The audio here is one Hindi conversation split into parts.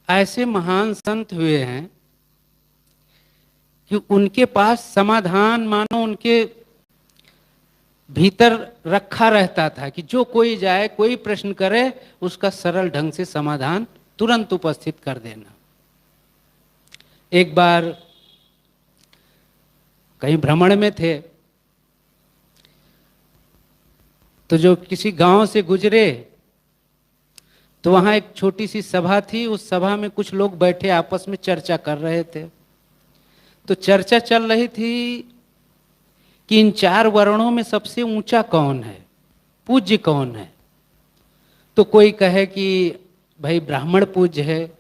ऐसे महान संत हुए हैं कि उनके पास समाधान मानो उनके भीतर रखा रहता था कि जो कोई जाए, कोई प्रश्न करे, उसका सरल ढंग से समाधान तुरंत उपस्थित कर देना। एक बार कहीं भ्रमण में थे, तो जो किसी गांव से गुजरे तो वहां एक छोटी सी सभा थी। उस सभा में कुछ लोग बैठे आपस में चर्चा कर रहे थे। तो चर्चा चल रही थी कि इन 4 वर्णों में सबसे ऊंचा कौन है, पूज्य कौन है। तो कोई कहे कि भाई ब्राह्मण पूज्य है,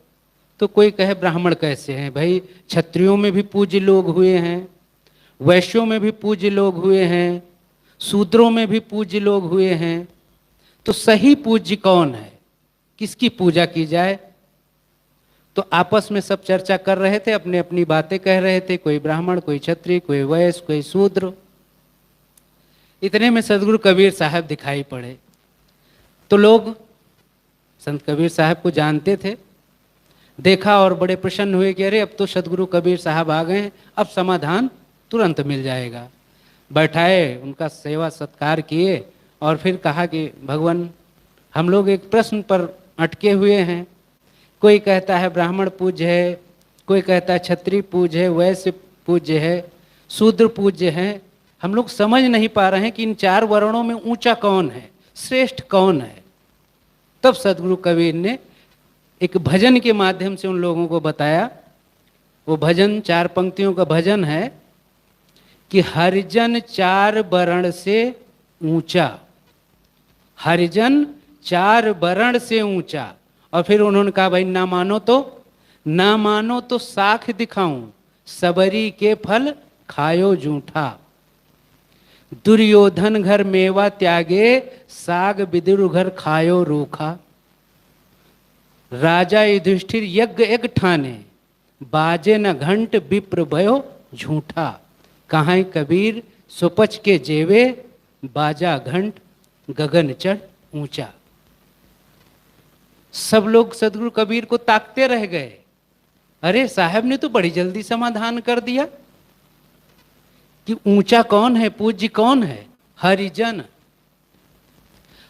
तो कोई कहे ब्राह्मण कैसे हैं भाई, क्षत्रियों में भी पूज्य लोग हुए हैं, वैश्यों में भी पूज्य लोग हुए हैं, शूद्रों में भी पूज्य लोग हुए हैं, तो सही पूज्य कौन है, किसकी पूजा की जाए। तो आपस में सब चर्चा कर रहे थे, अपने अपनी बातें कह रहे थे, कोई ब्राह्मण, कोई क्षत्रिय, कोई वैश्य, कोई शूद्र। इतने में सदगुरु कबीर साहब दिखाई पड़े। तो लोग संत कबीर साहब को जानते थे, देखा और बड़े प्रसन्न हुए कि अरे अब तो सदगुरु कबीर साहब आ गए हैं, अब समाधान तुरंत मिल जाएगा। बैठाए, उनका सेवा सत्कार किए और फिर कहा कि भगवान, हम लोग एक प्रश्न पर अटके हुए हैं। कोई कहता है ब्राह्मण पूज्य है, कोई कहता है क्षत्रिय पूज्य है, वैश्य पूज्य है, शूद्र पूज्य है। हम लोग समझ नहीं पा रहे हैं कि इन 4 वर्णों में ऊंचा कौन है, श्रेष्ठ कौन है। तब सदगुरु कबीर ने एक भजन के माध्यम से उन लोगों को बताया। वो भजन 4 पंक्तियों का भजन है कि हरिजन 4 वर्ण से ऊंचा, हरिजन 4 वर्ण से ऊंचा। और फिर उन्होंने कहा भाई ना मानो तो साख दिखाऊं, सबरी के फल खायो जूठा। दुर्योधन घर मेवा त्यागे, साग विदुर घर खायो रूखा। राजा युधिष्ठिर यज्ञ एक ठाने, बाजे न घंट विप्र भयो झूठा। कहाँ कबीर सुपच के जेवे, बाजा घंट गगन चढ़ ऊंचा। सब लोग सदगुरु कबीर को ताकते रह गए। अरे साहब ने तो बड़ी जल्दी समाधान कर दिया कि ऊंचा कौन है, पूज्य कौन है। हरिजन,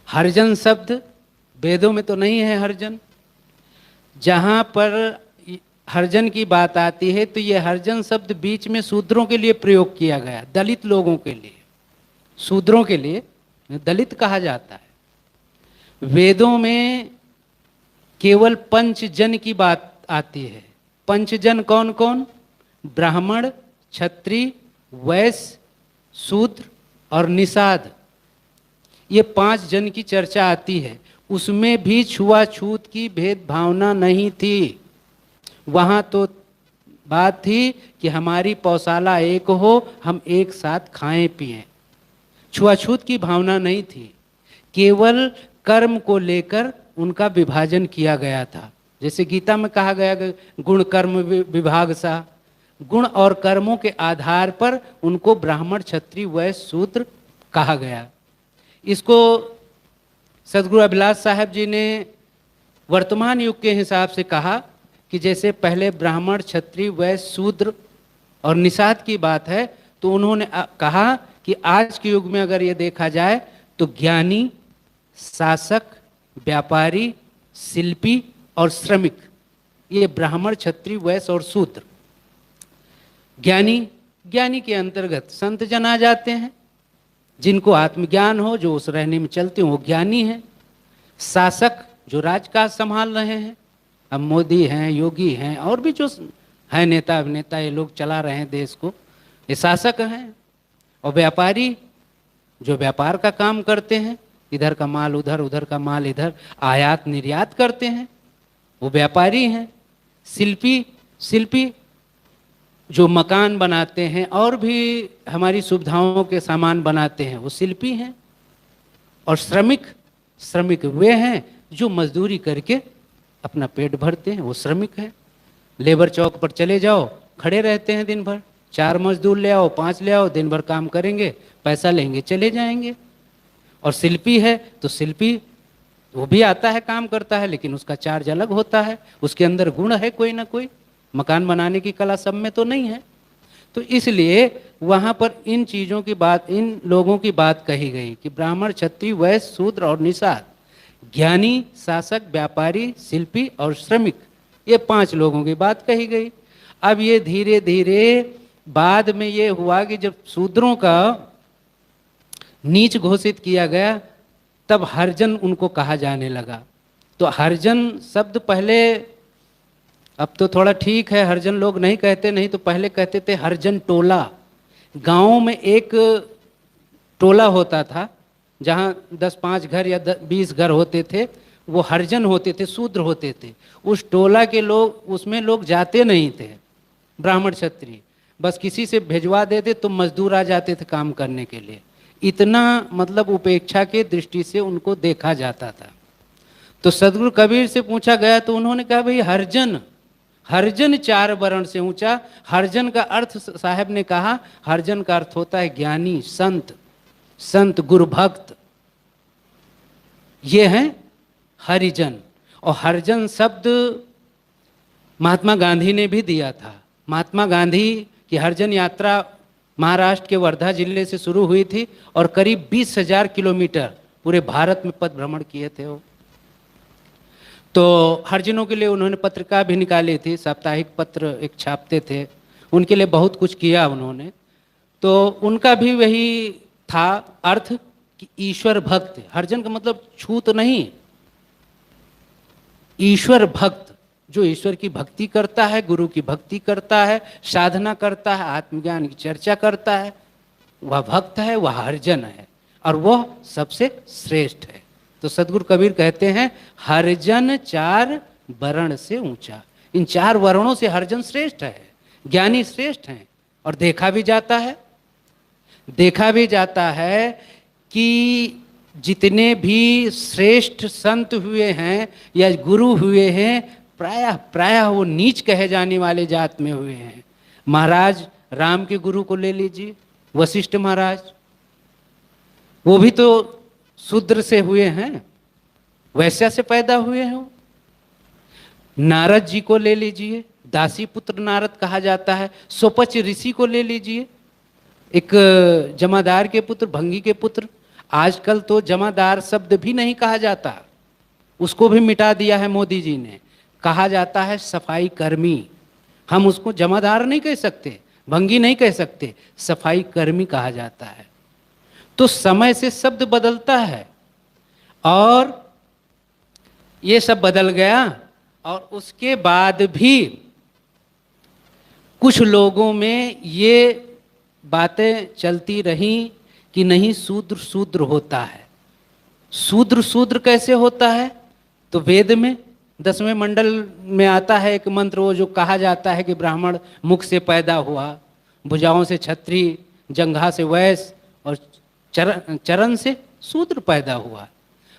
हरिजन शब्द वेदों में तो नहीं है। हरिजन, जहां पर हरिजन की बात आती है तो ये हरिजन शब्द बीच में शूद्रों के लिए प्रयोग किया गया, दलित लोगों के लिए, शूद्रों के लिए दलित कहा जाता है। वेदों में केवल 5 जन की बात आती है। 5 जन कौन कौन? ब्राह्मण, क्षत्रिय, वैश्य, शूद्र और निषाद। ये 5 जन की चर्चा आती है। उसमें भी छुआछूत की भेदभावना नहीं थी। वहां तो बात थी कि हमारी पौशाला एक हो, हम एक साथ खाएं पिएं। छुआछूत की भावना नहीं थी। केवल कर्म को लेकर उनका विभाजन किया गया था। जैसे गीता में कहा गया गुण कर्म विभाग सा, गुण और कर्मों के आधार पर उनको ब्राह्मण, क्षत्रिय, वैश्य, शूद्र कहा गया। इसको सदगुरु अभिलाष साहब जी ने वर्तमान युग के हिसाब से कहा कि जैसे पहले ब्राह्मण, क्षत्रिय, वैश्य, शूद्र और निषाद की बात है, तो उन्होंने कहा कि आज के युग में अगर ये देखा जाए तो ज्ञानी, शासक, व्यापारी, शिल्पी और श्रमिक, ये ब्राह्मण, क्षत्रिय, वैश्य और शूद्र। ज्ञानी के अंतर्गत संत जन आ जाते हैं, जिनको आत्मज्ञान हो, जो उस रहने में चलते हो, वो ज्ञानी हैं। शासक जो राजकाज संभाल रहे हैं, अब मोदी हैं, योगी हैं, और भी जो हैं नेता अभिनेता, ये लोग चला रहे हैं देश को, ये शासक हैं। और व्यापारी जो व्यापार का काम करते हैं, इधर का माल उधर, उधर का माल इधर, आयात निर्यात करते हैं, वो व्यापारी हैं। शिल्पी जो मकान बनाते हैं और भी हमारी सुविधाओं के सामान बनाते हैं, वो शिल्पी हैं। और श्रमिक वे हैं जो मजदूरी करके अपना पेट भरते हैं, वो श्रमिक हैं। लेबर चौक पर चले जाओ, खड़े रहते हैं दिन भर, 4 मजदूर ले आओ, 5 ले आओ, दिन भर काम करेंगे, पैसा लेंगे, चले जाएंगे। और शिल्पी है तो शिल्पी वो भी आता है, काम करता है, लेकिन उसका चार्ज अलग होता है, उसके अंदर गुण है कोई ना कोई, मकान बनाने की कला सब में तो नहीं है। तो इसलिए वहां पर इन चीजों की बात, इन लोगों की बात कही गई कि ब्राह्मण, क्षत्रिय, वैश्य, शूद्र और निषाद, ज्ञानी, शासक, व्यापारी, शिल्पी और श्रमिक, ये 5 लोगों की बात कही गई। अब ये धीरे धीरे बाद में ये हुआ कि जब शूद्रों का नीच घोषित किया गया, तब हरिजन उनको कहा जाने लगा। तो हरिजन शब्द पहले, अब तो थोड़ा ठीक है, हरिजन लोग नहीं कहते, नहीं तो पहले कहते थे हरिजन टोला। गांव में एक टोला होता था जहां 10-5 घर या 20 घर होते थे, वो हरिजन होते थे, शूद्र होते थे। उस टोला के लोग, उसमें लोग जाते नहीं थे ब्राह्मण क्षत्रिय, बस किसी से भेजवा देते तो मजदूर आ जाते थे काम करने के लिए। इतना मतलब उपेक्षा के दृष्टि से उनको देखा जाता था। तो सदगुरु कबीर से पूछा गया तो उन्होंने कहा भाई हरिजन, हरिजन 4 वर्ण से ऊंचा। हरिजन का अर्थ साहब ने कहा, हरिजन का अर्थ होता है ज्ञानी, संत, संत गुरु भक्त, ये हैं हरिजन। और हरिजन शब्द महात्मा गांधी ने भी दिया था। महात्मा गांधी की हरिजन यात्रा महाराष्ट्र के वर्धा जिले से शुरू हुई थी और करीब 20,000 किलोमीटर पूरे भारत में पथ भ्रमण किए थे वो। तो हरिजनों के लिए उन्होंने पत्रिका भी निकाली थी, साप्ताहिक पत्र एक छापते थे, उनके लिए बहुत कुछ किया उन्होंने। तो उनका भी वही था अर्थ कि ईश्वर भक्त। हरिजन का मतलब छूत नहीं, ईश्वर भक्त, जो ईश्वर की भक्ति करता है, गुरु की भक्ति करता है, साधना करता है, आत्मज्ञान की चर्चा करता है, वह भक्त है, वह हरिजन है, और वह सबसे श्रेष्ठ है। तो सदगुरु कबीर कहते हैं हरिजन 4 वर्ण से ऊंचा। इन 4 वर्णों से हरिजन श्रेष्ठ है, ज्ञानी श्रेष्ठ हैं। और देखा भी जाता है, देखा भी जाता है कि जितने भी श्रेष्ठ संत हुए हैं या गुरु हुए हैं, प्रायः वो नीच कहे जाने वाले जात में हुए हैं। महाराज राम के गुरु को ले लीजिए, वशिष्ठ महाराज, वो भी तो शूद्र से हुए हैं, वैश्या से पैदा हुए हैं। नारद जी को ले लीजिए, दासी पुत्र नारद कहा जाता है। सोपच ऋषि को ले लीजिए, एक जमादार के पुत्र, भंगी के पुत्र। आजकल तो जमादार शब्द भी नहीं कहा जाता, उसको भी मिटा दिया है मोदी जी ने, कहा जाता है सफाई कर्मी। हम उसको जमादार नहीं कह सकते, भंगी नहीं कह सकते, सफाई कर्मी कहा जाता है। तो समय से शब्द बदलता है और ये सब बदल गया। और उसके बाद भी कुछ लोगों में ये बातें चलती रहीं कि नहीं, शूद्र शूद्र होता है। शूद्र शूद्र कैसे होता है? तो वेद में 10वें मंडल में आता है एक मंत्र, वो जो कहा जाता है कि ब्राह्मण मुख से पैदा हुआ, भुजाओं से क्षत्रिय, जंघा से वैश्य और चरण से शूद्र पैदा हुआ।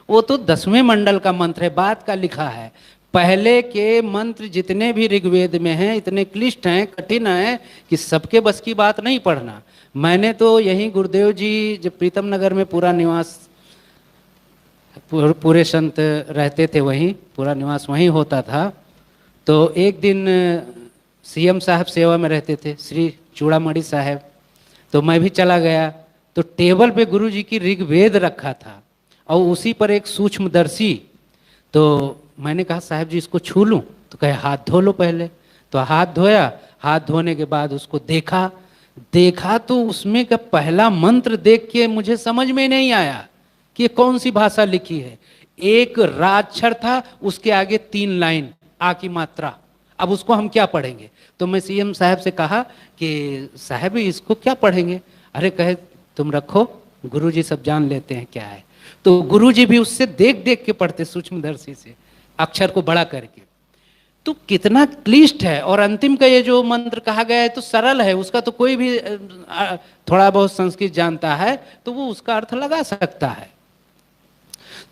वो तो 10वें मंडल का मंत्र है, बाद का लिखा है। पहले के मंत्र जितने भी ऋग्वेद में हैं इतने क्लिष्ट हैं, कठिन हैं कि सबके बस की बात नहीं पढ़ना। मैंने तो यहीं गुरुदेव जी जब प्रीतम नगर में पूरा निवास, पूरे संत रहते थे वहीं, पूरा निवास वहीं होता था। तो एक दिन सीएम साहब सेवा में रहते थे, श्री चूड़ामणि साहब, तो मैं भी चला गया। तो टेबल पे गुरु जी की ऋग्वेद रखा था और उसी पर एक सूक्ष्मदर्शी। तो मैंने कहा साहब जी इसको छू लूं? तो कहे हाथ धो लो पहले। तो हाथ धोया, हाथ धोने के बाद उसको देखा तो उसमें का पहला मंत्र देख के मुझे समझ में नहीं आया कि ये कौन सी भाषा लिखी है। एक राक्षर था, उसके आगे 3 लाइन आ की मात्रा। अब उसको हम क्या पढ़ेंगे? तो मैं सीएम साहब से कहा कि साहब इसको क्या पढ़ेंगे? अरे कहे तुम रखो, गुरुजी सब जान लेते हैं क्या है। तो गुरुजी भी उससे देख देख के पढ़ते, सूक्ष्मदर्शी से, अक्षर को बड़ा करके। तो कितना क्लिष्ट है। और अंतिम का ये जो मंत्र कहा गया है तो सरल है, उसका तो कोई भी थोड़ा बहुत संस्कृत जानता है तो वो उसका अर्थ लगा सकता है।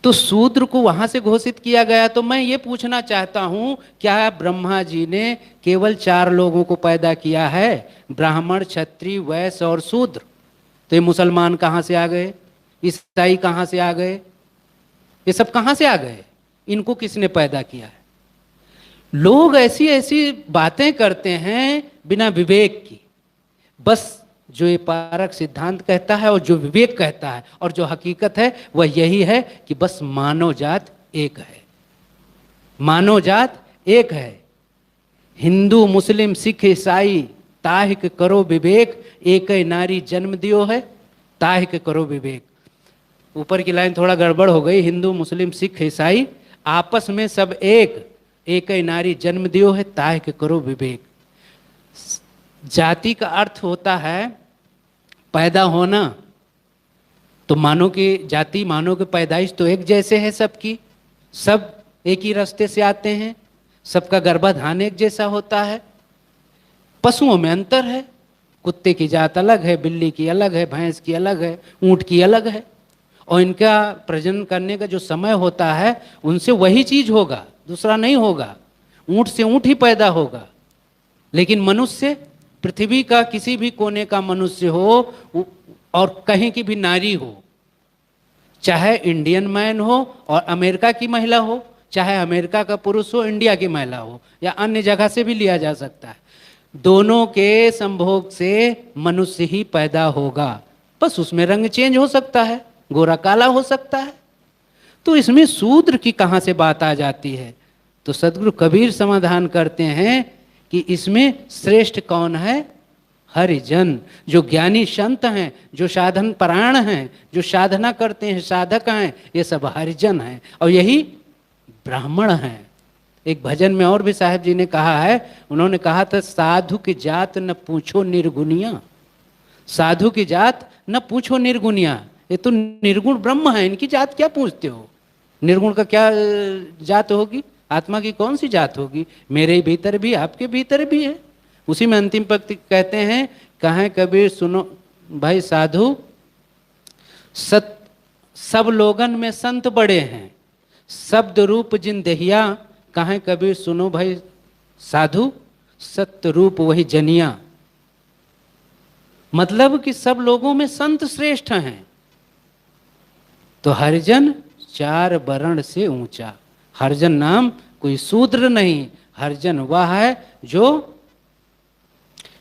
तो शूद्र को वहां से घोषित किया गया। तो मैं ये पूछना चाहता हूं, क्या ब्रह्मा जी ने केवल 4 लोगों को पैदा किया है? ब्राह्मण, क्षत्रिय, वैश्य और शूद्र। तो ये मुसलमान कहां से आ गए? ईसाई कहां से आ गए? ये सब कहाँ से आ गए? इनको किसने पैदा किया है? लोग ऐसी ऐसी बातें करते हैं बिना विवेक की। बस जो ये पारक सिद्धांत कहता है और जो विवेक कहता है और जो हकीकत है वह यही है कि बस मानव जात एक है, मानव जात एक है। हिंदू मुस्लिम सिख ईसाई ताहिक करो विवेक, एक नारी जन्म दियो है ताहिक करो विवेक। ऊपर की लाइन थोड़ा गड़बड़ हो गई, हिंदू मुस्लिम सिख ईसाई आपस में सब एक नारी जन्म दियो है ताहिक करो विवेक। जाति का अर्थ होता है पैदा होना, तो मानव की जाति, मानव की पैदाइश तो एक जैसे है सबकी, सब एक ही रास्ते से आते हैं, सबका गर्भाधान एक जैसा होता है। पशुओं में अंतर है, कुत्ते की जात अलग है, बिल्ली की अलग है, भैंस की अलग है, ऊंट की अलग है, और इनका प्रजनन करने का जो समय होता है उनसे वही चीज होगा, दूसरा नहीं होगा। ऊंट से ऊंट ही पैदा होगा, लेकिन मनुष्य, पृथ्वी का किसी भी कोने का मनुष्य हो और कहीं की भी नारी हो, चाहे इंडियन मैन हो और अमेरिका की महिला हो, चाहे अमेरिका का पुरुष हो इंडिया की महिला हो, या अन्य जगह से भी लिया जा सकता है, दोनों के संभोग से मनुष्य ही पैदा होगा। बस उसमें रंग चेंज हो सकता है, गोरा काला हो सकता है। तो इसमें शूद्र की कहाँ से बात आ जाती है? तो सदगुरु कबीर समाधान करते हैं कि इसमें श्रेष्ठ कौन है? हरिजन, जो ज्ञानी संत हैं, जो साधन परायण हैं, जो साधना करते हैं, साधक हैं, ये सब हरिजन हैं, और यही ब्राह्मण हैं। एक भजन में और भी साहब जी ने कहा है, उन्होंने कहा था साधु की जात न पूछो निर्गुनिया, साधु की जात न पूछो निर्गुनिया, ये तो निर्गुण ब्रह्म है, इनकी जात क्या पूछते हो? निर्गुण का क्या जात होगी? आत्मा की कौन सी जात होगी? मेरे भीतर भी, आपके भीतर भी है। उसी में अंतिम पंक्ति कहते हैं, कहें कबीर सुनो भाई साधु, सब लोगन में संत बड़े हैं, शब्द रूप जिन दहिया, कहें कबीर सुनो भाई साधु, सत्य रूप वही जनिया। मतलब कि सब लोगों में संत श्रेष्ठ हैं। तो हरिजन चार वर्ण से ऊंचा, हरिजन नाम कोई शूद्र नहीं, हरिजन वह है जो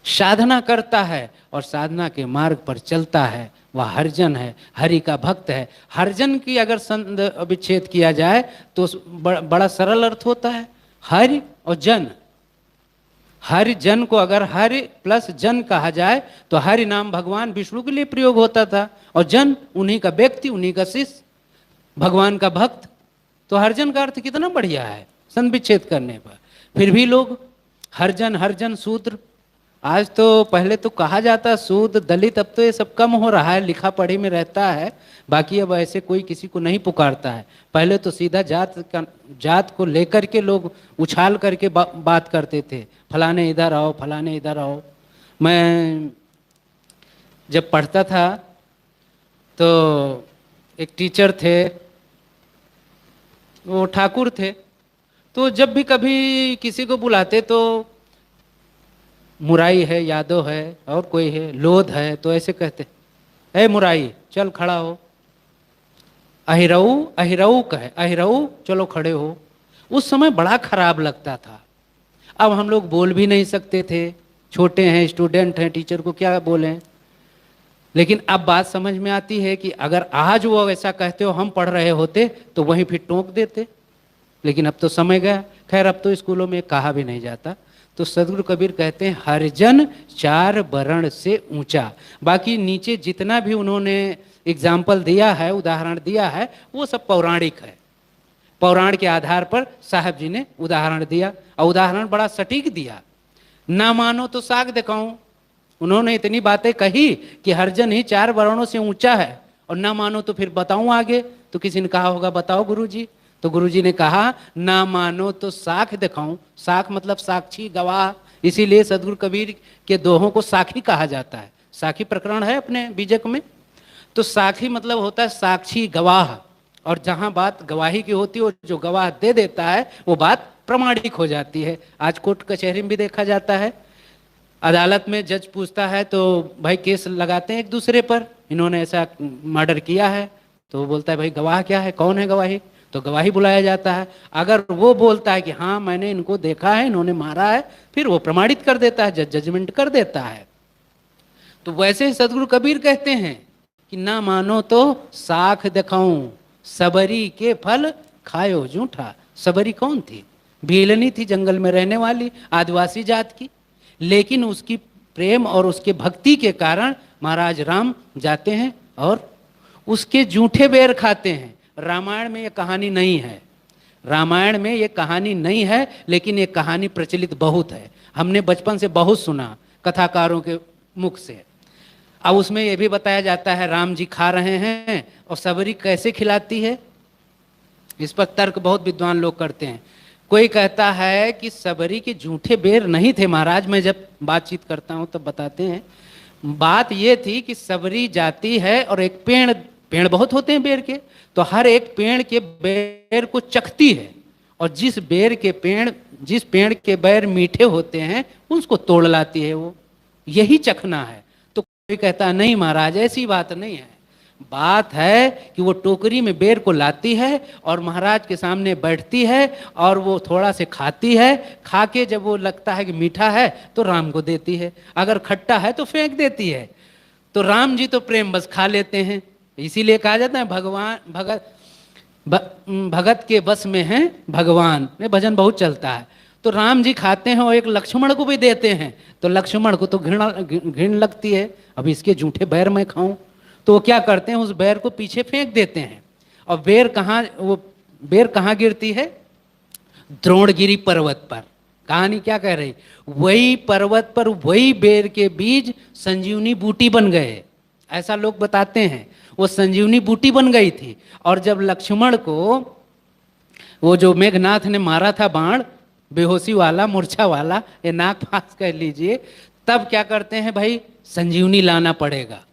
साधना करता है और साधना के मार्ग पर चलता है, वह हरिजन है, हरि का भक्त है। हरिजन की अगर संध विच्छेद किया जाए तो बड़ा सरल अर्थ होता है, हरि और जन। हरि जन को अगर हरि प्लस जन कहा जाए तो हरि नाम भगवान विष्णु के लिए प्रयोग होता था, और जन उन्हीं का व्यक्ति, उन्हीं का शिष्य, भगवान का भक्त। तो हरिजन का अर्थ कितना बढ़िया है संध विच्छेद करने पर। फिर भी लोग हरिजन हरिजन शूद्र, आज तो पहले तो कहा जाता शूद्र दलित, अब तो ये सब कम हो रहा है, लिखा पढ़ी में रहता है, बाकी अब ऐसे कोई किसी को नहीं पुकारता है। पहले तो सीधा जात को लेकर के लोग उछाल करके बात करते थे, फलाने इधर आओ, फलाने इधर आओ। मैं जब पढ़ता था तो एक टीचर थे, वो ठाकुर थे, तो जब भी कभी किसी को बुलाते तो मुराई है, यादव है, और कोई है, लोध है, तो ऐसे कहते, ए मुराई चल खड़ा हो, अहिरऊ अहिरऊ कहे, अहिरऊ चलो खड़े हो। उस समय बड़ा खराब लगता था। अब हम लोग बोल भी नहीं सकते थे, छोटे हैं, स्टूडेंट हैं, टीचर को क्या बोलें। लेकिन अब बात समझ में आती है कि अगर आज वो ऐसा कहते हो, हम पढ़ रहे होते तो वहीं फिर टोक देते, लेकिन अब तो समय गया। खैर अब तो स्कूलों में कहा भी नहीं जाता। तो सदगुरु कबीर कहते हैं हरिजन चार वर्ण से ऊंचा। बाकी नीचे जितना भी उन्होंने एग्जाम्पल दिया है, उदाहरण दिया है, वो सब पौराणिक है। पौराण के आधार पर साहब जी ने उदाहरण दिया, और उदाहरण बड़ा सटीक दिया। ना मानो तो साग दिखाऊं, उन्होंने इतनी बातें कही कि हरिजन ही चार वर्णों से ऊंचा है, और ना मानो तो फिर बताऊं आगे। तो किसी ने कहा होगा बताओ गुरुजी, तो गुरुजी ने कहा ना मानो तो साख दिखाऊं। साख मतलब साक्षी गवाह, इसीलिए सदगुरु कबीर के दोहों को साखी कहा जाता है। साखी प्रकरण है अपने बीजक में। तो साखी मतलब होता है साक्षी गवाह, और जहां बात गवाही की होती है, जो गवाह दे देता है वो बात प्रमाणिक हो जाती है। आज कोर्ट कचहरी में भी देखा जाता है, अदालत में जज पूछता है तो भाई केस लगाते हैं एक दूसरे पर, इन्होंने ऐसा मर्डर किया है, तो वो बोलता है भाई गवाह क्या है, कौन है गवाही? तो गवाही बुलाया जाता है। अगर वो बोलता है कि हाँ मैंने इनको देखा है, इन्होंने मारा है, फिर वो प्रमाणित कर देता है, जजमेंट कर देता है। तो वैसे ही सदगुरु कबीर कहते हैं कि ना मानो तो साख दिखाऊं, सबरी के फल खायो जूठा। सबरी कौन थी? भीलनी थी, जंगल में रहने वाली आदिवासी जात की, लेकिन उसकी प्रेम और उसके भक्ति के कारण महाराज राम जाते हैं और उसके जूठे बेर खाते हैं। रामायण में ये कहानी नहीं है, रामायण में ये कहानी नहीं है, लेकिन ये कहानी प्रचलित बहुत है, हमने बचपन से बहुत सुना कथाकारों के मुख से। अब उसमें यह भी बताया जाता है राम जी खा रहे हैं और सबरी कैसे खिलाती है। इस पर तर्क बहुत विद्वान लोग करते हैं। कोई कहता है कि सबरी के जूठे बेर नहीं थे महाराज, मैं जब बातचीत करता हूं तब बताते हैं। बात ये थी कि सबरी जाती है और एक पेड़, पेड़ बहुत होते हैं बेर के, तो हर एक पेड़ के बेर को चखती है और जिस पेड़ के बेर मीठे होते हैं उसको तोड़ लाती है, वो यही चखना है। तो कोई कहता है नहीं महाराज ऐसी बात नहीं है, बात है कि वो टोकरी में बेर को लाती है और महाराज के सामने बैठती है और वो थोड़ा से खाती है, खा के जब वो लगता है कि मीठा है तो राम को देती है, अगर खट्टा है तो फेंक देती है। तो राम जी तो प्रेम बस खा लेते हैं, इसीलिए कहा जाता है भगत के बस में है भगवान, में भजन बहुत चलता है। तो राम जी खाते हैं और एक लक्ष्मण को भी देते हैं, तो लक्ष्मण को तो घृण लगती है, अब इसके जूठे बैर मैं खाऊं, तो वो क्या करते हैं उस बेर को पीछे फेंक देते हैं। और बेर कहाँ गिरती है? द्रोणगिरी पर्वत पर। कहानी क्या कह रही? वही पर्वत पर वही बेर के बीज संजीवनी बूटी बन गए, ऐसा लोग बताते हैं। वो संजीवनी बूटी बन गई थी और जब लक्ष्मण को वो जो मेघनाथ ने मारा था बाण, बेहोशी वाला, मूर्छा वाला, ये नाक पास कह लीजिए, तब क्या करते हैं भाई संजीवनी लाना पड़ेगा।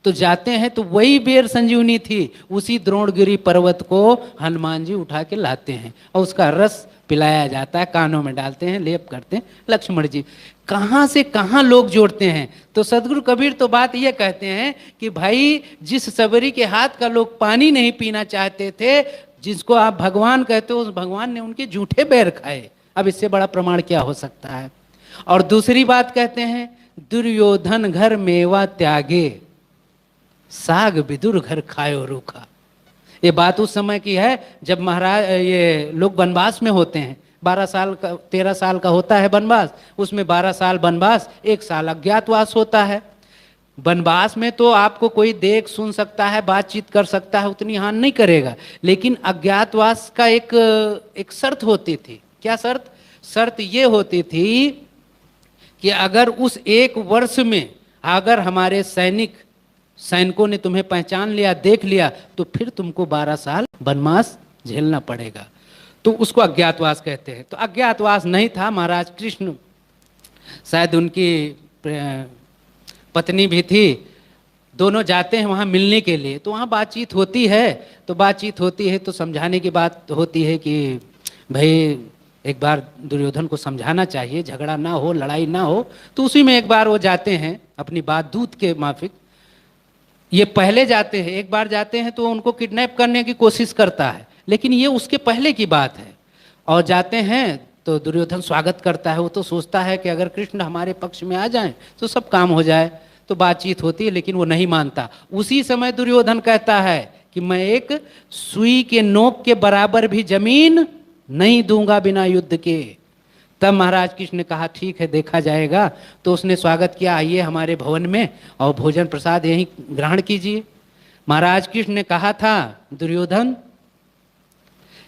तो जाते हैं तो वही बेर संजीवनी थी, उसी द्रोणगिरी पर्वत को हनुमान जी उठा के लाते हैं और उसका रस पिलाया जाता है, कानों में डालते हैं, लेप करते हैं लक्ष्मण जी। कहाँ से कहाँ लोग जोड़ते हैं। तो सदगुरु कबीर तो बात ये कहते हैं कि भाई जिस सबरी के हाथ का लोग पानी नहीं पीना चाहते थे, जिसको आप भगवान कहते हो, उस भगवान ने उनके जूठे बेर खाए। अब इससे बड़ा प्रमाण क्या हो सकता है। और दूसरी बात कहते हैं दुर्योधन घर मेवा त्यागे, साग विदुर घर खायो रूखा। ये बात उस समय की है जब महाराज ये लोग वनवास में होते हैं, 12 साल का 13 साल का होता है वनवास, उसमें 12 साल वनवास, 1 साल अज्ञातवास होता है। वनवास में तो आपको कोई देख सुन सकता है, बातचीत कर सकता है, उतनी हानि नहीं करेगा, लेकिन अज्ञातवास का एक शर्त होती थी। क्या शर्त? शर्त ये होती थी कि अगर उस 1 वर्ष में अगर हमारे सैनिकों ने तुम्हें पहचान लिया, देख लिया, तो फिर तुमको 12 साल वनवास झेलना पड़ेगा। तो उसको अज्ञातवास कहते हैं। तो अज्ञातवास नहीं था, महाराज कृष्ण शायद उनकी पत्नी भी थी, दोनों जाते हैं वहाँ मिलने के लिए। तो वहाँ बातचीत होती है, तो समझाने की बात होती है कि भाई एक बार दुर्योधन को समझाना चाहिए, झगड़ा ना हो, लड़ाई ना हो। तो उसी में एक बार वो जाते हैं अपनी बात दूत के माफिक, ये पहले जाते हैं, एक बार जाते हैं तो उनको किडनैप करने की कोशिश करता है, लेकिन ये उसके पहले की बात है। और जाते हैं तो दुर्योधन स्वागत करता है, वो तो सोचता है कि अगर कृष्ण हमारे पक्ष में आ जाएं तो सब काम हो जाए। तो बातचीत होती है, लेकिन वो नहीं मानता। उसी समय दुर्योधन कहता है कि मैं एक सुई के नोक के बराबर भी जमीन नहीं दूंगा बिना युद्ध के। तब महाराज कृष्ण ने कहा ठीक है, देखा जाएगा। तो उसने स्वागत किया, आइए हमारे भवन में और भोजन प्रसाद यहीं ग्रहण कीजिए। महाराज कृष्ण ने कहा था दुर्योधन,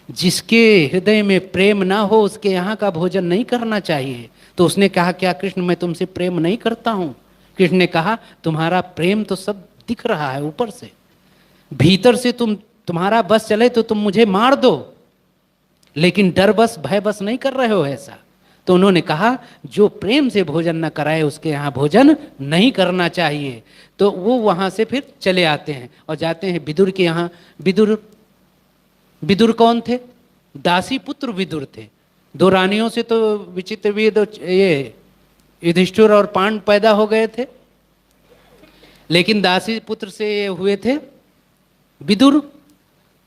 जिसके हृदय में प्रेम ना हो उसके यहाँ का भोजन नहीं करना चाहिए। तो उसने कहा क्या कृष्ण मैं तुमसे प्रेम नहीं करता हूँ? कृष्ण ने कहा तुम्हारा प्रेम तो सब दिख रहा है ऊपर से, भीतर से तुम्हारा बस चले तो तुम मुझे मार दो, लेकिन डर बस भय बस नहीं कर रहे हो ऐसा। तो उन्होंने कहा जो प्रेम से भोजन न कराए उसके यहाँ भोजन नहीं करना चाहिए। तो वो वहाँ से फिर चले आते हैं और जाते हैं विदुर के यहाँ। विदुर कौन थे? दासी पुत्र विदुर थे। 2 रानियों से तो विचित्र ये युधिष्ठिर और पांडव पैदा हो गए थे, लेकिन दासी पुत्र से हुए थे विदुर।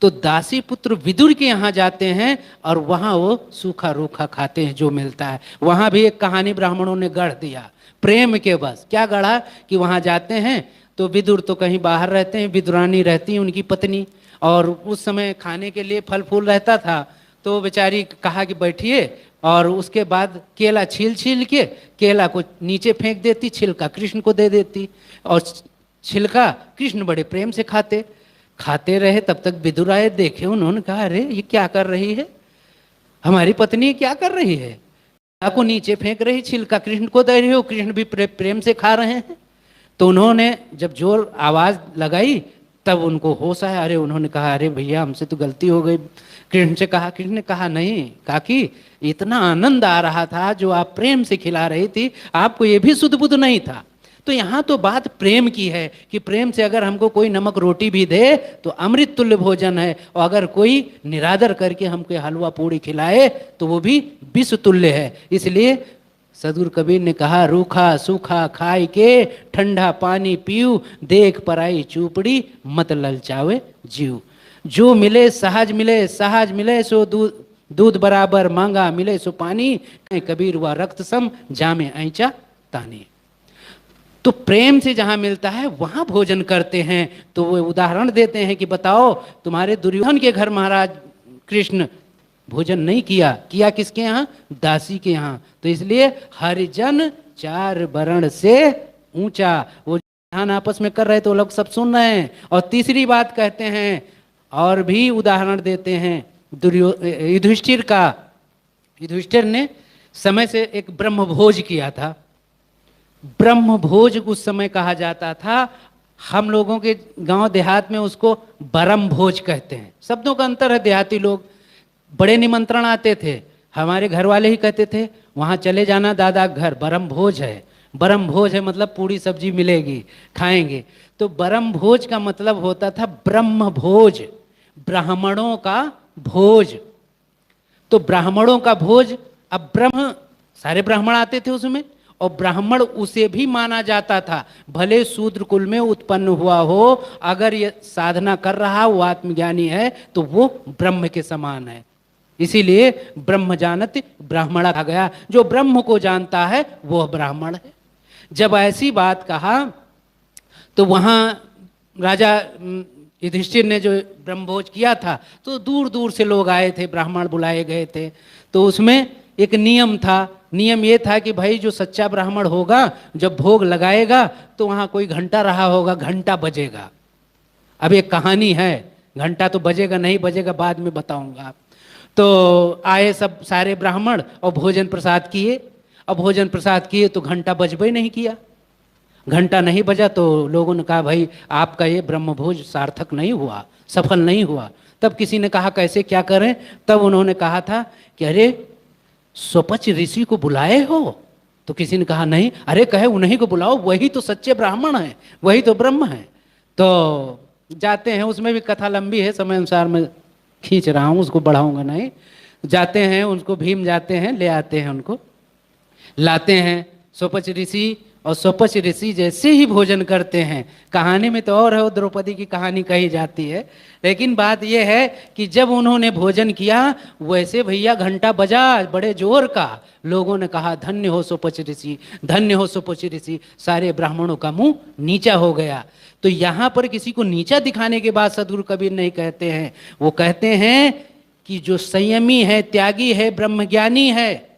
तो दासी पुत्र विदुर के यहाँ जाते हैं और वहाँ वो सूखा रूखा खाते हैं जो मिलता है। वहाँ भी एक कहानी ब्राह्मणों ने गढ़ दिया प्रेम के बस। क्या गढ़ा कि वहाँ जाते हैं तो विदुर तो कहीं बाहर रहते हैं, विदुरानी रहती हैं उनकी पत्नी, और उस समय खाने के लिए फल फूल रहता था। तो बेचारी कहा कि बैठिए, और उसके बाद केला छील छील के केला को नीचे फेंक देती, छिलका कृष्ण को दे देती, और छिलका कृष्ण बड़े प्रेम से खाते। खाते रहे तब तक विदुर आए, देखे, उन्होंने कहा अरे ये क्या कर रही है, हमारी पत्नी क्या कर रही है, को नीचे फेंक रही, छिलका कृष्ण को दे रही हो, कृष्ण भी प्रेम से खा रहे हैं। तो उन्होंने जब जोर आवाज लगाई तब उनको होश आया। अरे उन्होंने कहा अरे भैया हमसे तो गलती हो गई। कृष्ण से कहा, कृष्ण ने कहा नहीं काकी, इतना आनंद आ रहा था जो आप प्रेम से खिला रही थी, आपको ये भी सुध बुध नहीं था। तो यहाँ तो बात प्रेम की है कि प्रेम से अगर हमको कोई नमक रोटी भी दे तो अमृत तुल्य भोजन है, और अगर कोई निरादर करके हमको हलवा पूड़ी खिलाए तो वो भी विष तुल्य है। इसलिए सदगुरु कबीर ने कहा, रूखा सूखा खाई के ठंडा पानी पीऊ, देख पराई चूपड़ी मत ललचावे जीव। जो मिले सहज मिले सो दूध बराबर, मांगा मिले सो पानी, कबीर व रक्त सम जामे ऐचा तानी। तो प्रेम से जहां मिलता है वहां भोजन करते हैं। तो वो उदाहरण देते हैं कि बताओ तुम्हारे दुर्योधन के घर महाराज कृष्ण भोजन नहीं किया, किया किसके यहाँ, दासी के यहाँ। तो इसलिए हरिजन चार वर्ण से ऊंचा, वो ध्यान आपस में कर रहे तो लोग सब सुन रहे हैं। और तीसरी बात कहते हैं, और भी उदाहरण देते हैं युधिष्ठिर का। युधिष्ठिर ने समय से एक ब्रह्म भोज किया था। ब्रह्म भोज उस समय कहा जाता था, हम लोगों के गांव देहात में उसको बरम भोज कहते हैं। शब्दों का अंतर है। देहाती लोग बड़े निमंत्रण आते थे, हमारे घर वाले ही कहते थे वहां चले जाना दादा घर, बरम भोज है। बरम भोज है मतलब पूरी सब्जी मिलेगी, खाएंगे। तो बरम भोज का मतलब होता था ब्रह्म भोज, ब्राह्मणों का भोज। तो ब्राह्मणों का भोज, अब ब्रह्म सारे ब्राह्मण आते थे उसमें, और ब्राह्मण उसे भी माना जाता था, भले शूद्र कुल में उत्पन्न हुआ हो, अगर ये साधना कर रहा वो आत्मज्ञानी है तो वो ब्रह्म के समान है। इसीलिए ब्रह्म जानति ब्राह्मण कहा गया, जो ब्रह्म को जानता है वो ब्राह्मण है। जब ऐसी बात कहा तो वहां राजा युधिष्ठिर ने जो ब्रह्मभोज किया था तो दूर दूर से लोग आए थे, ब्राह्मण बुलाए गए थे। तो उसमें एक नियम था, नियम ये था कि भाई जो सच्चा ब्राह्मण होगा जब भोग लगाएगा तो वहां कोई घंटा रहा होगा, घंटा बजेगा। अब एक कहानी है, घंटा तो बजेगा नहीं बजेगा बाद में बताऊंगा। तो आए सब सारे ब्राह्मण और भोजन प्रसाद किए। अब भोजन प्रसाद किए तो घंटा बजबे नहीं किया, घंटा नहीं बजा। तो लोगों ने कहा भाई आपका ये ब्रह्मभोज सार्थक नहीं हुआ, सफल नहीं हुआ। तब किसी ने कहा कैसे क्या करें, तब उन्होंने कहा था कि अरे स्वपच ऋषि को बुलाए हो? तो किसी ने कहा नहीं। अरे कहे उन्हीं को बुलाओ, वही तो सच्चे ब्राह्मण हैं, वही तो ब्रह्म है। तो जाते हैं, उसमें भी कथा लंबी है, समय अनुसार मैं खींच रहा हूँ, उसको बढ़ाऊंगा नहीं। जाते हैं, उनको भीम जाते हैं, ले आते हैं, उनको लाते हैं स्वपच ऋषि। और स्वपच ऋषि जैसे ही भोजन करते हैं, कहानी में तो और है, द्रौपदी की कहानी कही जाती है, लेकिन बात यह है कि जब उन्होंने भोजन किया वैसे भैया घंटा बजा बड़े जोर का। लोगों ने कहा धन्य हो स्वपच ऋषि, धन्य हो स्वपच ऋषि। सारे ब्राह्मणों का मुंह नीचा हो गया। तो यहाँ पर किसी को नीचा दिखाने के बाद सदगुरु कबीर नहीं कहते हैं, वो कहते हैं कि जो संयमी है, त्यागी है, ब्रह्मज्ञानी है,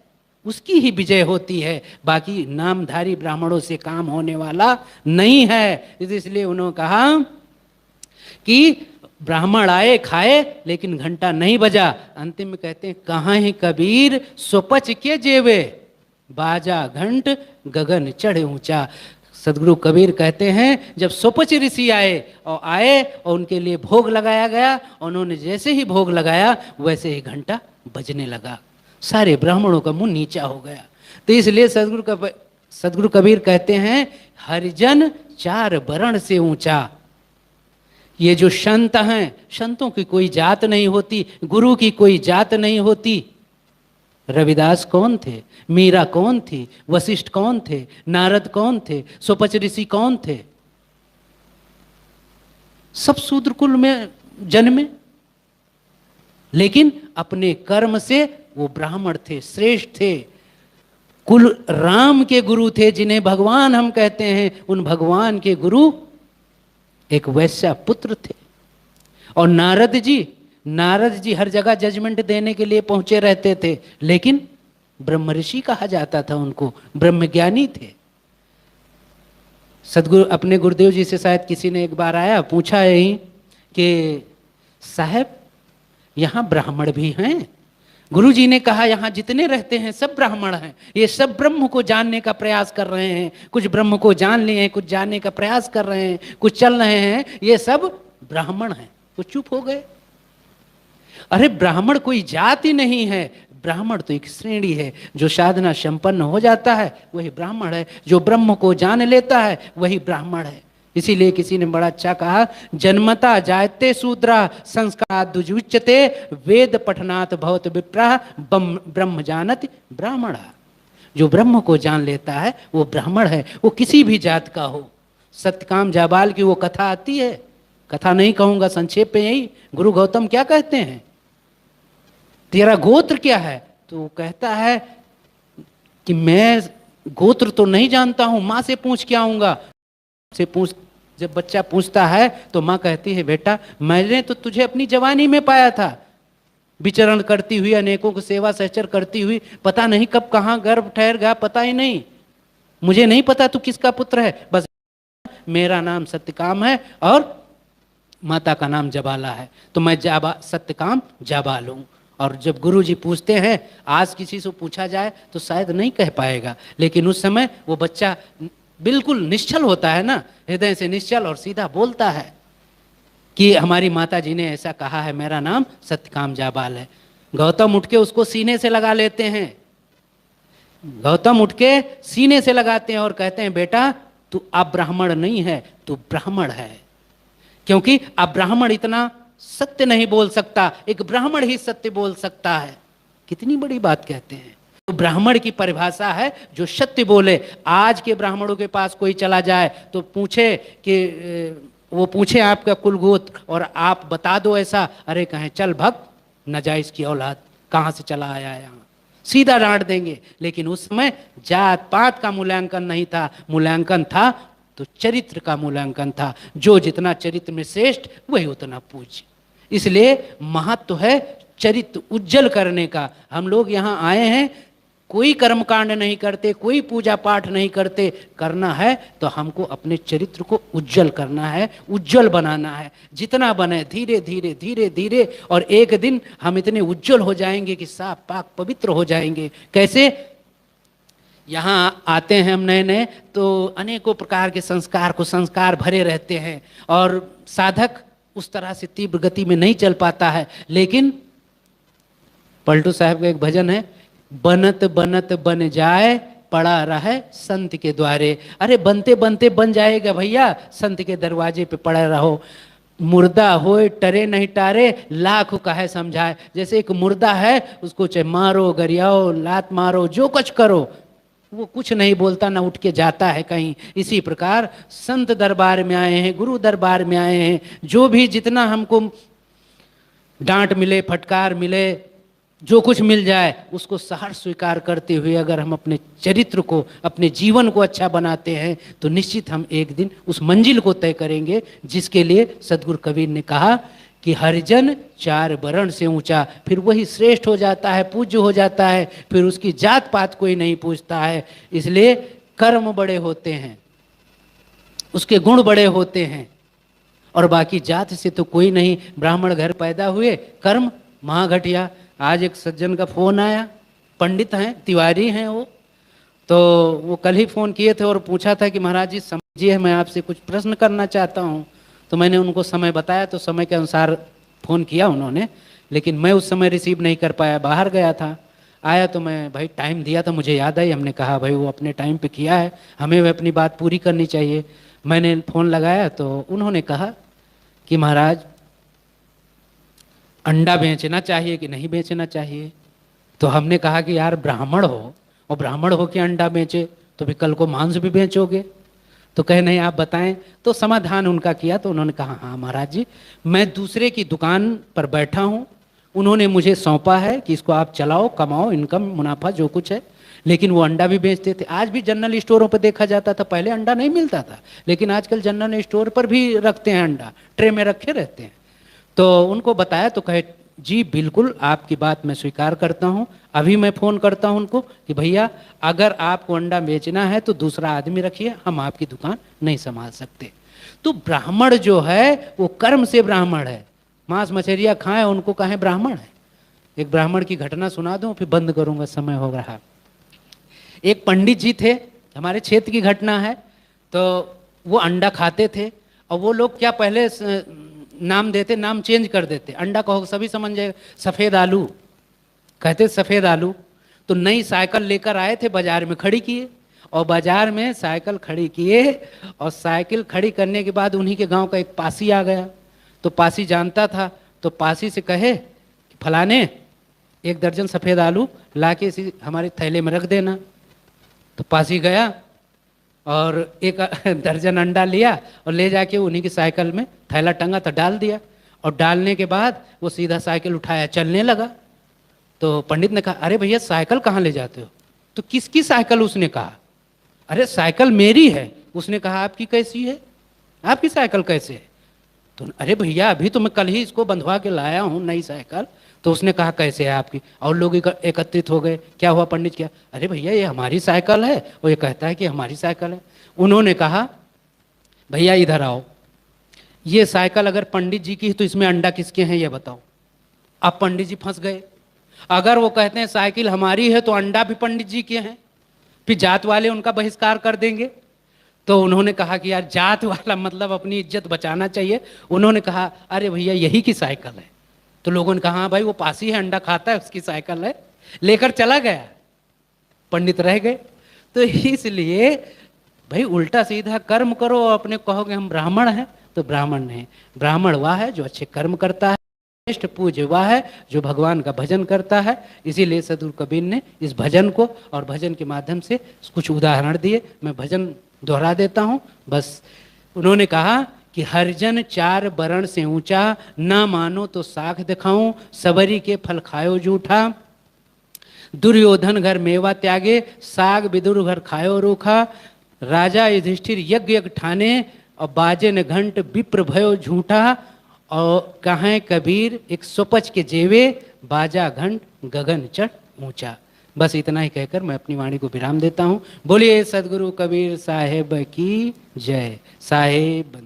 उसकी ही विजय होती है, बाकी नामधारी ब्राह्मणों से काम होने वाला नहीं है। इसलिए उन्होंने कहा कि ब्राह्मण आए खाए लेकिन घंटा नहीं बजा। अंतिम में कहते हैं कहाँ है कबीर स्वपच के जेवे, बाजा घंट गगन चढ़े ऊंचा। सदगुरु कबीर कहते हैं जब स्वपच ऋषि आए और उनके लिए भोग लगाया गया, उन्होंने जैसे ही भोग लगाया वैसे ही घंटा बजने लगा, सारे ब्राह्मणों का मुंह नीचा हो गया। तो इसलिए सदगुरु कबीर कहते हैं हरिजन चार वर्ण से ऊंचा। ये जो संत हैं, संतों की कोई जात नहीं होती, गुरु की कोई जात नहीं होती। रविदास कौन थे, मीरा कौन थी, वशिष्ठ कौन थे, नारद कौन थे, स्वपच ऋषि कौन थे? सब शूद्र कुल में जन्मे, लेकिन अपने कर्म से वो ब्राह्मण थे, श्रेष्ठ थे, कुल राम के गुरु थे, जिन्हें भगवान हम कहते हैं। उन भगवान के गुरु एक वैश्य पुत्र थे। और नारद जी हर जगह जजमेंट देने के लिए पहुंचे रहते थे, लेकिन ब्रह्म ऋषि कहा जाता था उनको, ब्रह्मज्ञानी थे। सदगुरु अपने गुरुदेव जी से शायद किसी ने एक बार आया, पूछा यही कि साहब यहाँ ब्राह्मण भी हैं? गुरु जी ने कहा यहाँ जितने रहते हैं सब ब्राह्मण हैं, ये सब ब्रह्म को जानने का प्रयास कर रहे हैं, कुछ ब्रह्म को जान लिए हैं, कुछ जानने का प्रयास कर रहे हैं, कुछ चल रहे हैं, ये सब ब्राह्मण हैं। वो चुप हो गए। अरे ब्राह्मण कोई जाति नहीं है, ब्राह्मण तो एक श्रेणी है। जो साधना संपन्न हो जाता है वही ब्राह्मण है, जो ब्रह्म को जान लेता है वही ब्राह्मण है। इसीलिए किसी ने बड़ा अच्छा कहा, जन्मता जायते शूद्रा संस्कार दुजुच्यते वेद पठनात् भवत विप्रा ब्रह्म जानत ब्राह्मणा। जो ब्रह्म को जान लेता है वो ब्राह्मण है, वो किसी भी जात का हो। सत्यकाम जाबाल की वो कथा आती है, कथा नहीं कहूंगा, संक्षेप में यही, गुरु गौतम क्या कहते हैं, तेरा गोत्र क्या है? तो वो कहता है कि मैं गोत्र तो नहीं जानता हूं, माँ से पूछ के आऊंगा। से पूछ, जब बच्चा पूछता है तो माँ कहती है, बेटा मैंने तो तुझे अपनी जवानी में पाया था, विचरण करती हुई, अनेकों की सेवा सहचर करती हुई, पता नहीं कब कहाँ गर्भ ठहर गया, पता ही नहीं, मुझे नहीं पता तू किसका पुत्र है, बस मेरा नाम सत्यकाम है और माता का नाम जबाला है, तो मैं सत्यकाम जाबाल हूं। और जब गुरु जी पूछते हैं, आज किसी से पूछा जाए तो शायद नहीं कह पाएगा, लेकिन उस समय वो बच्चा बिल्कुल निश्चल होता है ना, हृदय से निश्चल, और सीधा बोलता है कि हमारी माता जी ने ऐसा कहा है, मेरा नाम सत्यकाम जाबाल है। गौतम उठ के उसको सीने से लगा लेते हैं, गौतम उठ के सीने से लगाते हैं और कहते हैं, बेटा तू अब ब्राह्मण नहीं है, तू ब्राह्मण है, क्योंकि अब ब्राह्मण इतना सत्य नहीं बोल सकता, एक ब्राह्मण ही सत्य बोल सकता है। कितनी बड़ी बात कहते हैं। तो ब्राह्मण की परिभाषा है जो सत्य बोले। आज के ब्राह्मणों के पास कोई चला जाए तो पूछे कि वो पूछे आपका कुल गोत्र और आप बता दो ऐसा, अरे कहें चल भग नाजायज की औलाद, कहाँ से चला आया यहाँ, सीधा डांट देंगे। लेकिन उस समय जात पात का मूल्यांकन नहीं था, मूल्यांकन था तो चरित्र का मूल्यांकन था। जो जितना चरित्र में श्रेष्ठ वही उतना पूज्य। इसलिए महत्व है चरित्र उज्जवल करने का। हम लोग यहाँ आए हैं, कोई कर्मकांड नहीं करते, कोई पूजा पाठ नहीं करते, करना है तो हमको अपने चरित्र को उज्जवल करना है, उज्जवल बनाना है, जितना बने धीरे धीरे धीरे धीरे, और एक दिन हम इतने उज्जवल हो जाएंगे कि साफ पाक पवित्र हो जाएंगे। कैसे? यहाँ आते हैं हम नए नए तो अनेकों प्रकार के संस्कार भरे रहते हैं और साधक उस तरह से तीव्र गति में नहीं चल पाता है। लेकिन पलटू साहब का एक भजन है, बनत बनत बन जाए पड़ा रहे संत के द्वारे। अरे बनते बनते बन जाएगा भैया, संत के दरवाजे पे पड़ा रहो। मुर्दा होए टरे नहीं टारे, लाख कहे समझाए। जैसे एक मुर्दा है, उसको चाहे मारो, गरियाओ, लात मारो, जो कुछ करो, वो कुछ नहीं बोलता, ना उठ के जाता है कहीं। इसी प्रकार संत दरबार में आए हैं, गुरु दरबार में आए हैं, जो भी जितना हमको डांट मिले, फटकार मिले, जो कुछ मिल जाए उसको सहर्ष स्वीकार करते हुए अगर हम अपने चरित्र को, अपने जीवन को अच्छा बनाते हैं तो निश्चित हम एक दिन उस मंजिल को तय करेंगे जिसके लिए सदगुरु कबीर ने कहा कि हरिजन चार वर्ण से ऊंचा, फिर वही श्रेष्ठ हो जाता है, पूज्य हो जाता है, फिर उसकी जात पात कोई नहीं पूछता है। इसलिए कर्म बड़े होते हैं, उसके गुण बड़े होते हैं, और बाकी जात से तो कोई नहीं। ब्राह्मण घर पैदा हुए, कर्म महाघटिया। आज एक सज्जन का फोन आया, पंडित हैं, तिवारी हैं वो, तो वो कल ही फोन किए थे और पूछा था कि महाराज जी समझिए मैं आपसे कुछ प्रश्न करना चाहता हूँ। तो मैंने उनको समय बताया, तो समय के अनुसार फ़ोन किया उन्होंने, लेकिन मैं उस समय रिसीव नहीं कर पाया, बाहर गया था। आया तो मैं भाई टाइम दिया था, मुझे याद आई, हमने कहा भाई वो अपने टाइम पे किया है, हमें वह अपनी बात पूरी करनी चाहिए। मैंने फ़ोन लगाया तो उन्होंने कहा कि महाराज अंडा बेचना चाहिए कि नहीं बेचना चाहिए। तो हमने कहा कि यार ब्राह्मण हो और ब्राह्मण हो कि अंडा बेचे, तो फिर कल को मांस भी बेचोगे। तो कहे नहीं आप बताएं। तो समाधान उनका किया तो उन्होंने कहा हाँ महाराज जी, मैं दूसरे की दुकान पर बैठा हूँ, उन्होंने मुझे सौंपा है कि इसको आप चलाओ, कमाओ, इनकम, मुनाफा जो कुछ है। लेकिन वो अंडा भी बेचते थे। आज भी जनरल स्टोरों पर देखा जाता था, पहले अंडा नहीं मिलता था, लेकिन आजकल जनरल स्टोर पर भी रखते हैं अंडा, ट्रे में रखे रहते हैं। तो उनको बताया तो कहे जी बिल्कुल आपकी बात मैं स्वीकार करता हूँ, अभी मैं फ़ोन करता हूँ उनको कि भैया अगर आपको अंडा बेचना है तो दूसरा आदमी रखिए, हम आपकी दुकान नहीं संभाल सकते। तो ब्राह्मण जो है वो कर्म से ब्राह्मण है, मांस मछलियाँ खाएं उनको कहें ब्राह्मण है। एक ब्राह्मण की घटना सुना दूं फिर बंद करूंगा, समय हो रहा। एक पंडित जी थे, हमारे क्षेत्र की घटना है। तो वो अंडा खाते थे और वो लोग क्या पहले नाम देते, नाम चेंज कर देते। अंडा कहो सभी समझ जाए, सफ़ेद आलू कहते, सफ़ेद आलू। तो नई साइकिल लेकर आए थे, बाजार में खड़ी किए और बाजार में साइकिल खड़ी किए और साइकिल खड़ी करने के बाद उन्हीं के गांव का एक पासी आ गया। तो पासी जानता था, तो पासी से कहे कि फलाने 1 दर्जन सफ़ेद आलू ला के इसी हमारे थैले में रख देना। तो पासी गया और 1 दर्जन अंडा लिया और ले जाके उन्हीं की साइकिल में थैला टंगा तो डाल दिया। और डालने के बाद वो सीधा साइकिल उठाया, चलने लगा। तो पंडित ने कहा अरे भैया साइकिल कहाँ ले जाते हो? तो किसकी साइकिल? उसने कहा अरे साइकिल मेरी है। उसने कहा आपकी कैसी है? आपकी साइकिल कैसे है? तो अरे भैया अभी तो मैं कल ही इसको बंधवा के लाया हूँ नई साइकिल। तो उसने कहा कैसे है आपकी? और लोग एकत्रित हो गए, क्या हुआ पंडित? क्या? अरे भैया ये हमारी साइकिल है, और ये कहता है कि हमारी साइकिल है। उन्होंने कहा भैया इधर आओ, ये साइकिल अगर पंडित जी की है तो इसमें अंडा किसके हैं ये बताओ। अब पंडित जी फंस गए। अगर वो कहते हैं साइकिल हमारी है तो अंडा भी पंडित जी के हैं, फिर जात वाले उनका बहिष्कार कर देंगे। तो उन्होंने कहा कि यार जात वाला मतलब अपनी इज्जत बचाना चाहिए। उन्होंने कहा अरे भैया यही की साइकिल है। तो लोगों ने कहा हाँ भाई वो पासी है, अंडा खाता है, उसकी साइकिल है, लेकर चला गया। पंडित रह गए। तो इसलिए भाई उल्टा सीधा कर्म करो और अपने कहोगे हम ब्राह्मण हैं, तो ब्राह्मण नहीं। ब्राह्मण वह है जो अच्छे कर्म करता है, श्रेष्ठ पूज्य वह है जो भगवान का भजन करता है। इसीलिए सदगुरु कबीर ने इस भजन को और भजन के माध्यम से कुछ उदाहरण दिए। मैं भजन दोहरा देता हूँ बस। उन्होंने कहा कि हरिजन 4 वरण से ऊंचा, ना मानो तो साख दिखाऊं, सबरी के फल खायो जूठा। दुर्योधन घर मेवा त्यागे, साग विदुर घर खायो रूखा। राजा युधिष्ठिर यज्ञ यज्ञ ठाने, और बाजे न घंट विप्र भयो झूठा। और कहें कबीर एक सुपच के जेवे, बाजा घंट गगन चढ़ ऊंचा। बस इतना ही कहकर मैं अपनी वाणी को विराम देता हूँ। बोलिए सदगुरु कबीर साहेब की जय। साहेब